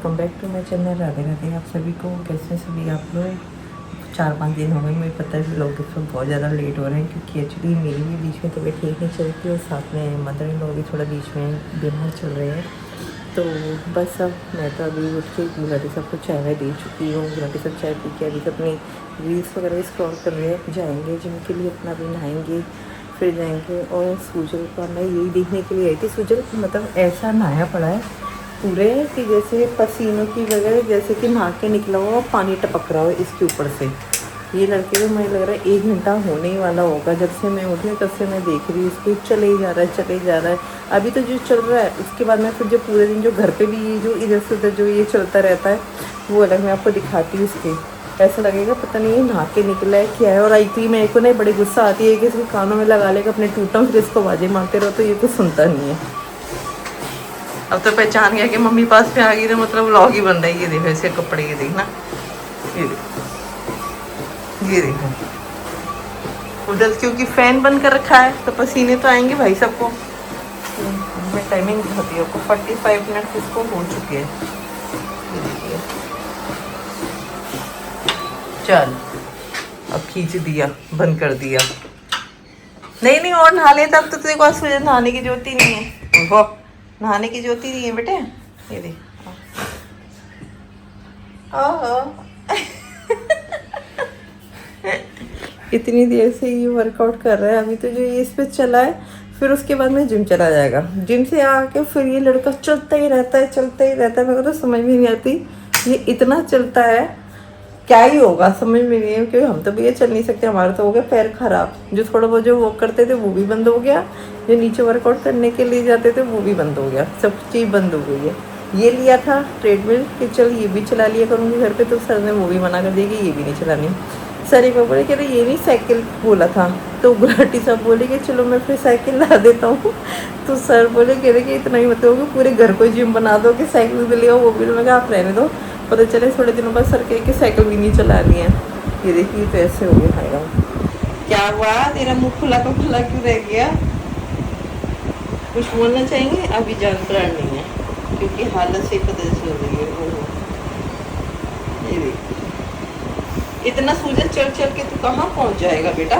Welcome back to my channel. Radhe Radhe आप सभी को। कैसे सभी आप लोग? 4-5 दिन हो गए, मुझे पता है कि लोग इसमें बहुत ज़्यादा लेट हो रहे हैं क्योंकि एक्चुअली मेरी भी बीच में तबीयत ठीक नहीं चलती और साथ में मदर इन लॉ भी थोड़ा बीच में बीमार चल रहे हैं। तो बस अब मैं तो अभी उठ के गुलाटी सबको चाय वाय दे चुकी हूँ। गुलाटी सब चाय पी के अभी तो अपनी रील्स वगैरह स्क्रॉल कर रहे हैं। जाएंगे जिम के लिए, अपना भी नहाएंगे फिर जाएंगे। और सूजल का मैं यही देखने के लिए आई थी। सूजल मतलब ऐसा नहाया पड़ा है पूरे कि जैसे पसीनों की वजह जैसे कि नहा के निकला हुआ पानी टपक रहा हो इसके ऊपर से। ये लड़के को मुझे लग रहा है 1 घंटा होने ही वाला होगा। जब से मैं उठी तब से मैं देख रही हूँ इसको, चले ही जा रहा है चले ही जा रहा है। अभी तो जो चल रहा है उसके बाद में फिर जो पूरे दिन जो घर पे भी जो इधर से उधर जो ये चलता रहता है वो अलग मैं आपको दिखाती हूँ। इसके ऐसा लगेगा पता नहीं ये नहा के निकला है क्या है। और आई थी मेरे को नहीं बड़ी गुस्सा आती है कि इसको कानों में लगा लेगा अपने टूटा, फिर इसको आवाज़ें मारते रहो तो ये कुछ सुनता नहीं है। अब तो पहचान गया कि मम्मी पास पे आ गई तो मतलब व्लॉग ही बन रहा है। ये देखो इसके कपड़े, ये देखना, ये देखो उधर क्योंकि फैन बंद कर रखा है तो पसीने तो आएंगे भाई सबको। मैं टाइमिंग दिखाती हूँ आपको, 45 मिनट इसको हो चुके हैं। ये देखिए, चल अब खींच दिया, बंद कर दिया। नहीं नहीं और नहा ले, तब तो तेरे को आज नहाने की जरूरत ही नहीं है। वो नहाने की जरूरत ही नहीं है बेटे। ये देख इतनी देर से ये वर्कआउट कर रहा है। अभी तो जो ये इस पे चला है, फिर उसके बाद में जिम चला जाएगा। जिम से आके फिर ये लड़का चलता ही रहता है, चलता ही रहता है। मेरे को तो समझ में नहीं आती ये इतना चलता है क्या ही होगा, समझ में नहीं है। क्योंकि हम तो भैया चल नहीं सकते, हमारा तो हो गया पैर खराब। जो थोड़ा बहुत जो वॉक करते थे वो भी बंद हो गया, जो नीचे वर्कआउट करने के लिए जाते थे वो भी बंद हो गया, सब चीज़ बंद हो गई है। ये लिया था ट्रेडमिल कि चल ये भी चला लिया करूँगी घर पे, तो सर ने वो भी मना कर दिया कि ये भी नहीं चलानी। सर एक बार बोले कि अरे ये नहीं साइकिल बोला था, तो गुलाटी साहब बोले कि चलो मैं फिर साइकिल ला देता हूँ। तो सर बोले कह रहे कि इतना ही मतलब हो कि पूरे घर को जिम बना दो कि साइकिल भी लिया वो भी। मैं कहा आप रहने दो, पता चले थोड़े दिनों बाद सर के साइकिल भी नहीं चलानी है। ये देखिए तो ऐसे हो गया खाएगा। क्या हुआ तेरा मुँह खुला का खुला क्यों रह गया? कुछ बोलना चाहेंगे? अभी जान प्राण नहीं है क्योंकि हालत से पता चल रही है। वो ये देखिए इतना सूजन चल चल के तू कहाँ पहुँच जाएगा बेटा?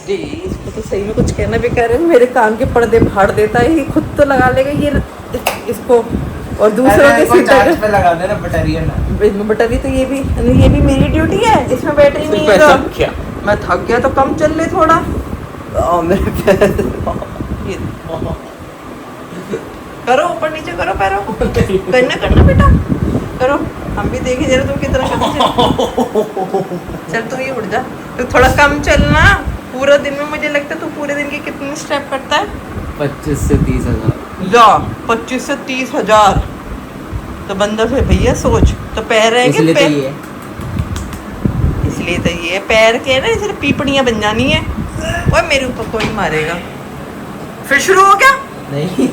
जी इसको तो सही में कुछ कहना बेकार है। मेरे कान के पर्दे फाड़ देता है, ये खुद तो लगा लेगा ये इसको और दूसरों के सीट पे लगा देना बैटरी है ना। बैटरी तो ये भी मेरी ड्यूटी है, इसमें बैटरी नहीं है तो क्या मैं थक गया तो कम चल ले थोड़ा। ये करो ऊपर नीचे करो पैरों को, करना बेटा करो। हम भी देखे जरा तुम कितना चल तू ये उठ जा, तो थोड़ा कम चलना। पूरा दिन में मुझे लगता है तू पूरे दिन के कितने स्टेप करता है? 25 से 30 हज़ार। जा 25 से 30 हज़ार तो बंदा फिर भैया सोच तो पैर रहेंगे। इसलिए तो ये पैर के ना इसलिए पीपड़ियाँ बन जानी है। और मेरे ऊपर कोई मारेगा। फिर शुरू हो गया? नहीं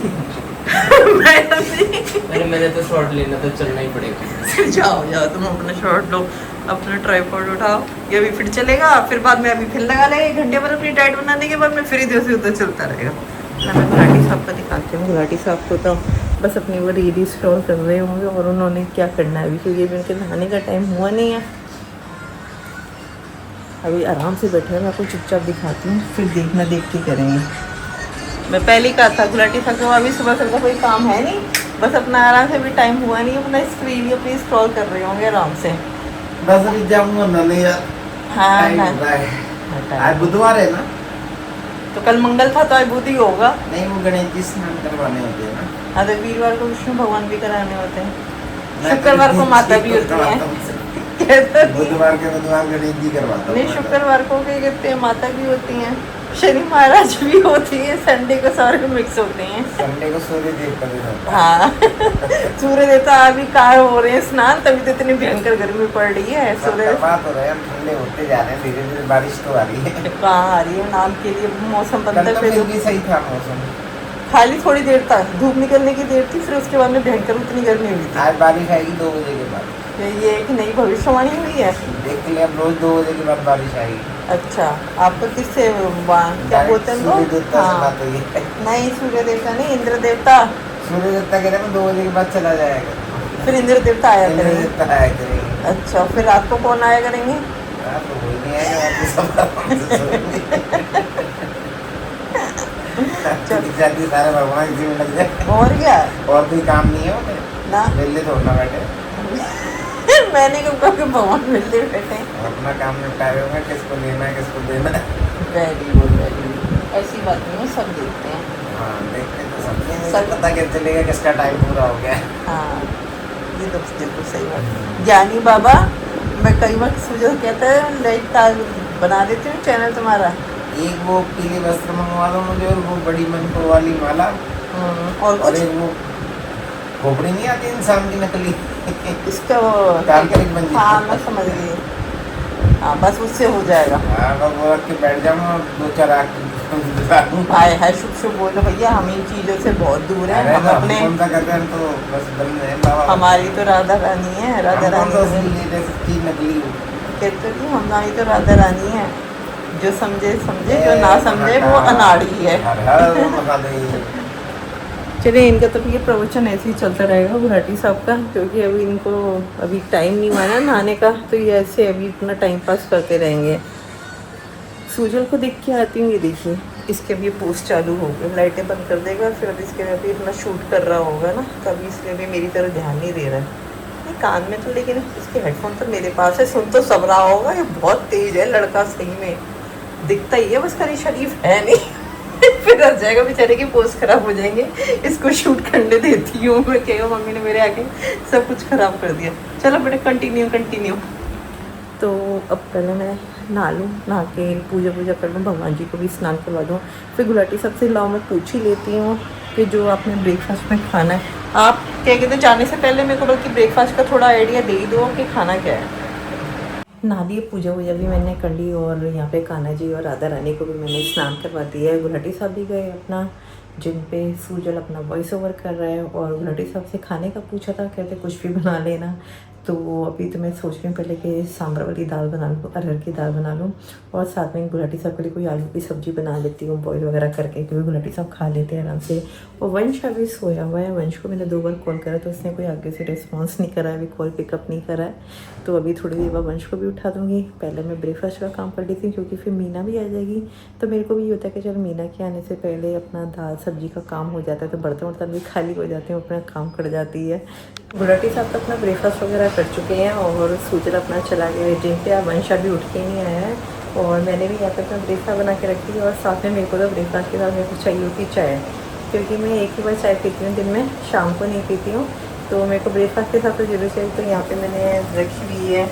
मैंने तो शॉट लेना तो चलना ही पड़ेगा। जाओ तुम अपना शॉट लो, अपना ट्राइपॉड उठाओ, ये अभी फिर चलेगा। फिर बाद में अभी फिर लगा लेगा 1 घंटे बाद अपनी डाइट बनाने के बाद में फिर इधर से उधर चलता रहेगा। मैं गुलाटी साहब का दिखाती हूँ। गुलाटी साहब को तो बस अपनी वो रील स्क्रॉल कर रहे होंगे और उन्होंने क्या करना है अभी, क्योंकि अभी उनके नहाने का टाइम हुआ नहीं है। अभी आराम से बैठे हैं, मैं आपको चुपचाप दिखाती हूँ, फिर देखना देख के करेंगे। मैं पहले ही कहा था गुलाटी साहब को अभी सुबह का कोई काम है नहीं, बस अपना आराम से भी टाइम हुआ नहीं है, अपना स्क्रीन अपनी स्क्रॉल कर रहे होंगे आराम से। बस अभी जाऊंगा ना नहीं यार। हाँ ना आज बुधवार है ना, तो कल मंगल था तो आज बुध ही होगा। नहीं वो गणेश जी स्नान करवाने होते हैं ना। हाँ तो वीरवार को विष्णु भगवान भी कराने होते हैं, शुक्रवार को माता भी होती है, बुधवार गणेश जी करवाता नहीं शुक्रवार को क्या कहते हैं माता भी होती हैं, शनि महाराज भी होती है, संडे को सारे मिक्स होते हैं। संडे को सूर्य देवता भी होता है। हाँ सूर्य देवता अभी कहाँ हो रहे हैं स्नान, तभी तो इतनी भयंकर गर्मी पड़ रही है। सूर्य बात हो रहा है, ठंडे होते जा रहे हैं धीरे धीरे, बारिश तो आ रही है। कहाँ आ रही है नाम के लिए मौसम बनता है। फिर भी सही था मौसम, खाली थोड़ी देर तक धूप निकलने की देर थी, फिर उसके बाद में भयंकर उतनी गर्मी हुई थी। आज बारिश आएगी 2 बजे के बाद। ये एक नई भविष्यवाणी हुई है, देख लिया रोज 2 बजे के बाद बारिश आएगी। अच्छा आपको किससे क्या बोलते हैं सूर्य देवता से बात हुई है। नहीं सूर्य देवता नहीं, इंद्र देवता। सूर्य देवता कह रहे हैं 2 बजे के बाद चला जाएगा। फिर इंद्र देवता आया करेंगे। देवता आया करेंगे। अच्छा, फिर रात को कौन आया करेंगे? रात को कोई नहीं आएगा, रात को सब आराम से सोएंगे। जाती सारे भगवान इसी में लग जाए। और क्या, और कोई काम नहीं है उन्हें ना वेले थोड़ा बैठे, मैंने कब कहा कि भगवान मिलते बैठे। अपना काम निपटा रहे होंगे, किसको लेना है किसको देना है। Very good very good. ऐसी बात नहीं है, सब देखते हैं। हाँ देखते तो समझे, नहीं पता कैसे चलेगा किसका टाइम पूरा हो गया। हाँ ये तो बिल्कुल सही बात। ज्ञानी बाबा, मैं कई बार मुझे कहता है लाइट तार बना देती हूँ चैनल तुम्हारा। एक वो पीले वस्त्र मंगवा दो मुझे, और वो बड़ी मनको वाली माला, और कुछ एक वो खोपड़ी नहीं आती इंसान की नकली, इसका वो तांत्रिक बन हाँ जाती। मैं समझ गई। हाँ बस उससे हो जाएगा। हाँ बस वो रख के बैठ जाऊँगा और 2-4 आँख हाय हाय शुभ शुभ बोलो भैया, हम इन चीज़ों से बहुत दूर हैं। हम अपने कौन सा करते हैं तो बस बन रहे हैं बाबा। हमारी तो राधा रानी है, राधा हम कौन सा रानी असली जैसे चीज नकली हो। कहते कि हमारी तो राधा रानी है, जो समझे समझे, जो ना समझे वो अनाड़ी है। हर हर महादेव। चलिए, इनका तो ये प्रवचन ऐसे ही चलता रहेगा गुलाटी साहब का, क्योंकि अभी इनको अभी टाइम नहीं हुआ ना नहाने का, तो ये ऐसे अभी इतना टाइम पास करते रहेंगे। सूजल को देख के आती हूँ, ये देखिए इसके अभी पोस्ट चालू हो गए, लाइटें बंद कर देगा, फिर अभी इसके अभी इतना शूट कर रहा होगा ना, तभी इसलिए भी मेरी तरह ध्यान नहीं दे रहा है। नहीं कान में तो, लेकिन इसके हेडफोन तो मेरे पास है, सुन तो सब रहा होगा। ये बहुत तेज है लड़का, सही में दिखता ही है, बस करी शरीफ है नहीं। फिर हंस जाएगा बेचारे की पोस्ट खराब हो जाएंगे, इसको शूट करने देती हूँ मैं, कहेगा मम्मी ने मेरे आगे सब कुछ खराब कर दिया। चलो बेटे कंटिन्यू। तो अब पहले मैं नहा लूँ, नहा के पूजा कर लूँ, भगवान जी को भी स्नान करवा दूँ। फिर गुलाटी सबसे लाओ मैं पूछ ही लेती हूँ कि जो आपने ब्रेकफास्ट में खाना है, आप क्या कहते हैं, जाने से पहले मेरे को बल्कि ब्रेकफास्ट का थोड़ा आइडिया दे ही दो कि खाना क्या है। नहा लिए, पूजा भी मैंने कर ली, और यहाँ पे कान्हा जी और राधा रानी को भी मैंने स्नान करवा दिया है। गुलाटी साहब भी गए अपना जिम पे, सूजल अपना वॉइस ओवर कर रहा है, और गुलाटी साहब से खाने का पूछा था, कहते कुछ भी बना लेना। तो अभी तो मैं सोच रही हूँ पहले कि सांभर वाली दाल बना लूँ, अरहर की दाल बना लूँ, और साथ में गुलाटी साहब के लिए कोई आलू की सब्ज़ी बना लेती हूँ बॉईल वगैरह करके, क्योंकि गुलाटी साहब खा लेते हैं आराम से। और वंश अभी सोया हुआ है, वंश को मैंने 2 बार कॉल करा तो उसने कोई आगे से रिस्पॉन्स नहीं करा है, अभी कॉल पिकअप नहीं करा है। तो अभी थोड़ी देर बाद वंश को भी उठा दूँगी। पहले मैं ब्रेकफास्ट का काम कर लेती हूँ, क्योंकि फिर मीना भी आ जाएगी। तो मेरे को भी ये होता है कि चलो मीना के आने से पहले अपना दाल सब्जी का काम हो जाता है, तो बर्तन वर्तन भी खाली हो जाते हैं, अपना काम कर जाती है। गुलाटी साहब तो अपना ब्रेकफास्ट वगैरह कर चुके हैं, और सूजल अपना चला गया है जिम पे। अब वंशा भी उठ के नहीं आया है, और मैंने भी यहाँ पे अपना ब्रेकफास्ट बना के रखी है। और साथ में मेरे को तो ब्रेकफास्ट के साथ मेरे को चाहिए होती चाय, क्योंकि मैं एक ही बार चाय पीती हूँ दिन में, शाम को नहीं पीती हूँ। तो मेरे को ब्रेकफास्ट के साथ तो जरूर चाहिए। तो यहाँ पे मैंने रखी हुई है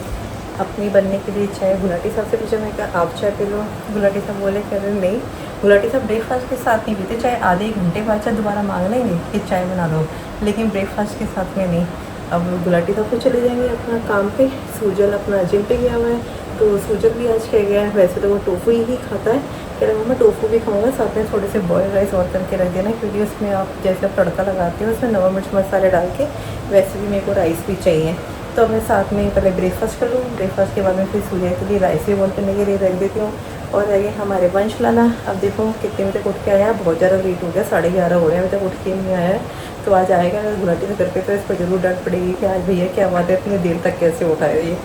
अपनी बनने के लिए चाय। गुलाटी साहब से पूछा, मैं कहा आप चाय पी लो। गुलाटी साहब बोले, कह रहे नहीं, गुलाटी साहब ब्रेकफास्ट के साथ नहीं पीते चाय, आधे 1 घंटे बाद चाय दोबारा मांग लेंगे कि चाय बना दो, लेकिन ब्रेकफास्ट के साथ में नहीं। अब गुलाटी साहब तो चले जाएंगे अपना काम पे, सूजल अपना जिम पे गया हुआ है, तो सूजल भी आज कह गया है। वैसे तो वो टोफू ही खाता है, कह रहा मैं टोफू भी खाऊंगा, साथ में थोड़े से बॉयल राइस और करके रख देना, क्योंकि उसमें आप जैसे आप तड़का लगाते हो उसमें नमक मिर्च मसाले डाल के, वैसे भी मेरे को राइस भी चाहिए। तो मैं साथ में पहले ब्रेकफास्ट कर लूँ, ब्रेकफास्ट के बाद में फिर सूर्य के लिए राइस भी बॉयल करने के लिए रख देती हूँ। और आगे हमारे वंश लाला, अब देखो कितने बजे तक उठ के आया, बहुत ज़्यादा लेट हो गया, 11:30 हो रहे हैं, अभी तक उठ के नहीं आया है। तो आज आएगा अगर गुलाटी से घर पे, तो इसको जरूर डांट पड़ेगी कि आज भैया क्या बात है, इतनी देर तक कैसे उठाया ये।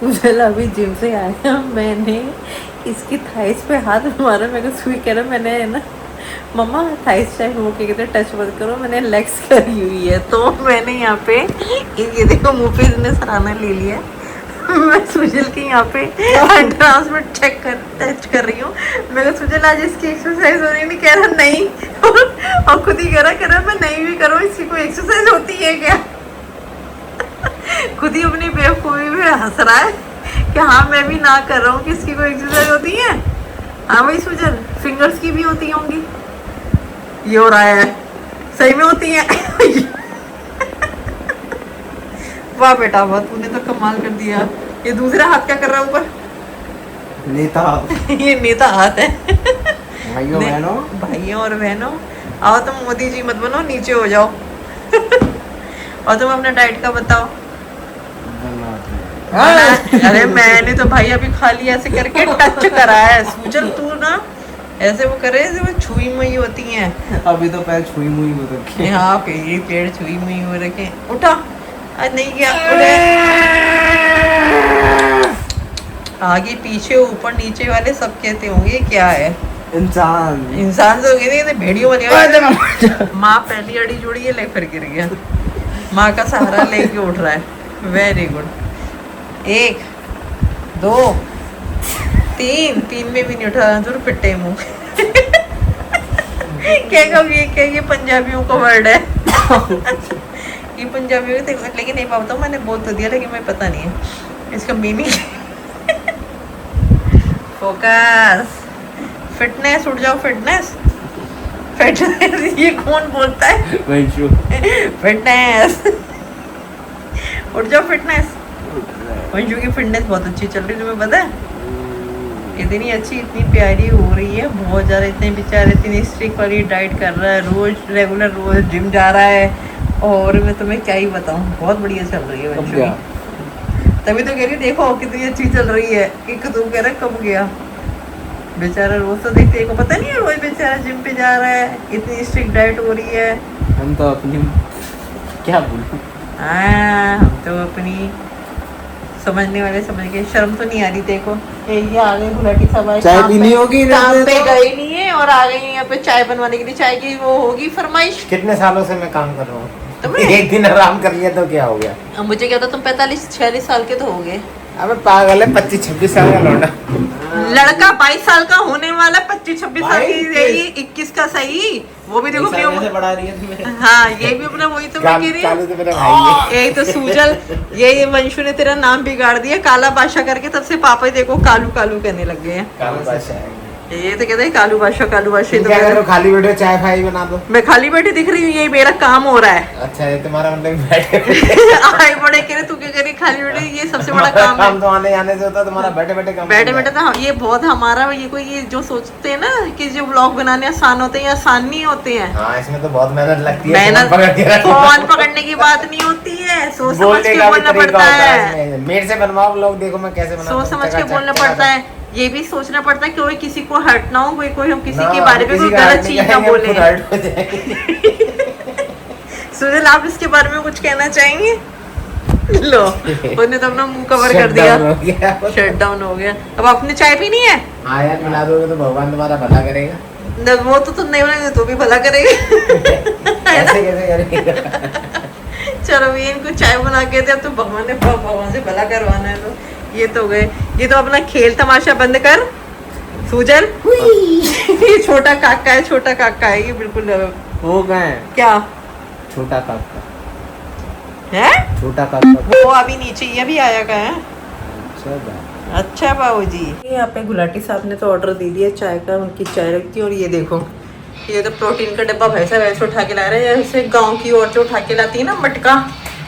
मुझे अभी जिम से आया, मैंने इसकी थाइस पे हाथ मारा, मेरे को सुई कह रहा, मैंने है ना मम्मा थाइस चाहे वो क्या कहते हैं टच मत करो, मैंने लेग्स करी हुई है। तो मैंने यहाँ पे ये देखो मुँह पे इसने सराहना ले लिया। मैं सुजल की यहाँ पे एंट्रांस में टच कर रही हूँ। मैं सुजल आज इसकी एक्सरसाइज हो रही नहीं, कह रहा नहीं, और खुद ही कह रहा मैं नहीं भी करूँ, इसकी कोई एक्सरसाइज होती है क्या? खुद ही अपनी बेवकूफ़ी में हंस रहा है कि हाँ मैं भी ना कर रहा हूँ, किसकी कोई एक्सरसाइज होती है? हाँ भाई सुजल, फिंगर्स की भी होती होंगी, ये हो रहा है, सही में होती है। वाह बेटा वाह, तूने तो कमाल कर दिया। ये दूसरा हाथ क्या कर रहा है ऊपर? नेता। ये नेता हाथ है। भाइयों बहनों, भाइयों और बहनों, आओ तुम मोदी जी मत बनो, नीचे हो जाओ। और तुम अपना डाइट का बताओ। अरे मैंने तो भाई अभी खाली ऐसे करके टच करा है। सूजल तू ना ऐसे वो करे जैसे वो छुई मुई होती हैं। अभी तो पैर छुई मुई हो रखे हैं। हाँ पेड़ छुई मुई हो रखे। उठा आज नहीं किया उड़े। आगे पीछे ऊपर नीचे वाले सब कहते होंगे क्या है, इंसान तो कहते भेड़ियों वाली। माँ पहली अड़ी जोड़ी है, ले फिर गिर गया। माँ का सहारा लेके उठ रहा है। Very good. 1 2 3 में भी नहीं उठा तो पिट्टे मुंह। क्या कहोगे, क्या ये पंजाबियों का वर्ड है? ये पंजाबियों का, लेकिन नहीं पाता मैंने बोल तो दिया, लेकिन मैं पता नहीं है इसका मीनिंग। फोकस, फिटनेस, उठ जाओ फिटनेस। फिटनेस ये कौन बोलता है? फिटनेस, उठ जाओ फिटनेस। वंशु की फिटनेस बहुत अच्छी चल रही है, तुम्हें पता है? इतनी अच्छी, इतनी प्यारी हो रही है, बहुत ज़्यादा। इतने बेचारे इतनी स्ट्रिक्ट वाली डाइट कर रहा है, रोज रेगुलर रोज जिम जा रहा है, और मैं तुम्हें क्या ही बताऊँ, बहुत बढ़िया चल रही है वंशु की। तभी तो कह रही देखो कितनी अच्छी चल रही है। एक तुम कह रहा कब गया बेचारा, रोज तो देखते को पता नहीं है, रोज बेचारा जिम पे जा रहा है, इतनी स्ट्रिक्ट डाइट हो रही है। हम तो अपनी क्या बोलूं, हम तो अपनी समझने वाले समझ गए। शर्म तो नहीं आ रही देखो, ये आ गए गुलाटी साहब, चाय पीनी होगी, काम पे गए नहीं है और आ गई यहाँ पे चाय बनवाने के लिए। चाय की वो होगी फरमाइश। कितने सालों से मैं काम कर रहा हूँ, तुम्हें? एक दिन आराम कर लिया तो क्या हो गया? अब मुझे क्या था, तुम 45-46 साल के तो हो गए। अबे पागल है, 25-26 साल का लौंडा। लड़का 22 साल का होने वाला, 25-26 साल की, 21 का सही। वो भी देखो अपनी से बढ़ा रही है तुम्हें। हाँ, ये भी अपना, वही तो मैं कह रही चालू तो मेरा हूँ। भाई है। यही तो सूजल, ये वंशु ने तेरा नाम बिगाड़ दिया काला बादशाह करके, तब से पापा ही देखो कालू कालू कहने लग गए हैं। कालू बादशाह है। ये तो कहते हैं कालू बादशाह, कालू बादशाह। तुम क्या कर रहे हो? खाली बैठे चाय फाई बना दो। मैं खाली बैठी दिख रही हूँ, यही मेरा काम हो रहा है। अच्छा, ये तुम्हारा मतलब बैठे आए बड़े कह रहे, तू क्या कह रही खाली बैठे, ये सबसे बड़ा काम है। काम तो आने जाने से होता है, तुम्हारा बैठे बैठे काम। बैठे बैठे तो ये बहुत हमारा, ये कोई ये जो सोचते हैं ना कि जो व्लॉग बनाने आसान होते हैं, आसान नहीं होते हैं। हाँ, इसमें तो बहुत मेहनत लगती है। मेहनत फोन पकड़ने की बात नहीं होती है, सोच समझ के बोलना पड़ता है। मेरे से बनवाओ व्लॉग, देखो मैं कैसे बनाता हूँ। सोच समझ के बोलना पड़ता है, ये भी सोचना पड़ता है कि कोई किसी को हर्ट ना हो, कोई हम किसी के बारे में कोई गलत चीज ना बोले। सुनील, आप इसके बारे में कुछ कहना चाहेंगे? लो, उसने तो अपना मुंह कवर कर दिया, शट डाउन हो गया। अब आपने चाय पीनी है? हाँ यार, मिला दोगे तो भगवान तुम्हारा भला करेगा। वो तो तुम नहीं बनाएंगे तो भी भला करेगा। ऐसे कैसे करेगा? चलो भी इनको चाय बना के दे, अब तो भगवान से भला करवाना है। तो ये तो गए, ये तो अपना खेल तमाशा बंद कर सूजल। ये छोटा काका है, छोटा काका है ये, बिल्कुल। वो कहाँ है? क्या छोटा काका है? छोटा काका वो अभी नीचे, ये भी आया का है। अच्छा बाबू जी, यहाँ पे गुलाटी साहब ने तो ऑर्डर दे दिया चाय का, उनकी चाय रखती है। और ये देखो, ये तो प्रोटीन का डब्बा भैंसा वैसे उठा के ला रहा है, जैसे गांव की औरतें उठा के लाती है ना मटका,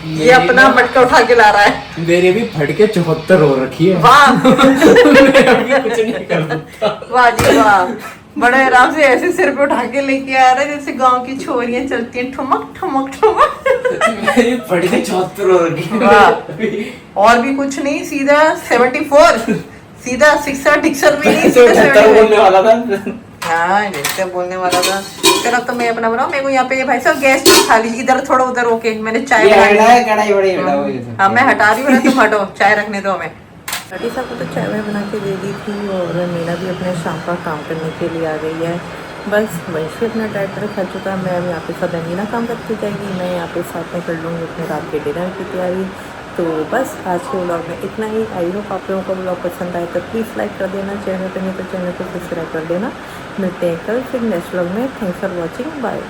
ये अपना मटका उठा के ला रहा है। मेरे भी फटके 74 हो रखी है। वाह कुछ नहीं कर सकता। वाह जी वाह, बड़े आराम से ऐसे सिर पे उठा के लेके आ रहा है जैसे गांव की छोरियां चलती हैं, ठुमक ठुमक ठुमक। मेरी फटके 74 हो रखी है। वाह, और भी कुछ नहीं, सीधा 74, सीधा 66 डिक्सर भी नहीं, सीधा 74 बोलने वाला था। हाँ, जैसे बोलने वाला था। चलो तो मैं अपना बनाऊं, मेरे को यहाँ पे भाई साहब गैस खा लीजिए, इधर थोड़ा उधर होके मैंने चाय कढ़ाई बड़ी हटाओ। हाँ, मैं हटा रही हूँ ना, तुम हटो, चाय रखने दो हमें। लटी साहब को तो चाय वाय बना के दे दी थी, और मीना भी अपने शाम का काम करने के लिए आ गई है। बस वैसे अपना डाइटर खा चुका है, मैं यहाँ पे साथ मीना काम करती जाएगी, मैं यहाँ पे साथ में कर लूँगी अपने रात के डिनर की तैयारी। तो बस आज के व्लॉग में इतना ही। आई होप आप लोगों को व्लॉग पसंद आए तो प्लीज़ लाइक कर देना, चैनल पर नहीं तो चैनल को सब्सक्राइब कर देना। मिलते हैं कल फिर नेक्स्ट व्लॉग में। Thanks for watching, bye.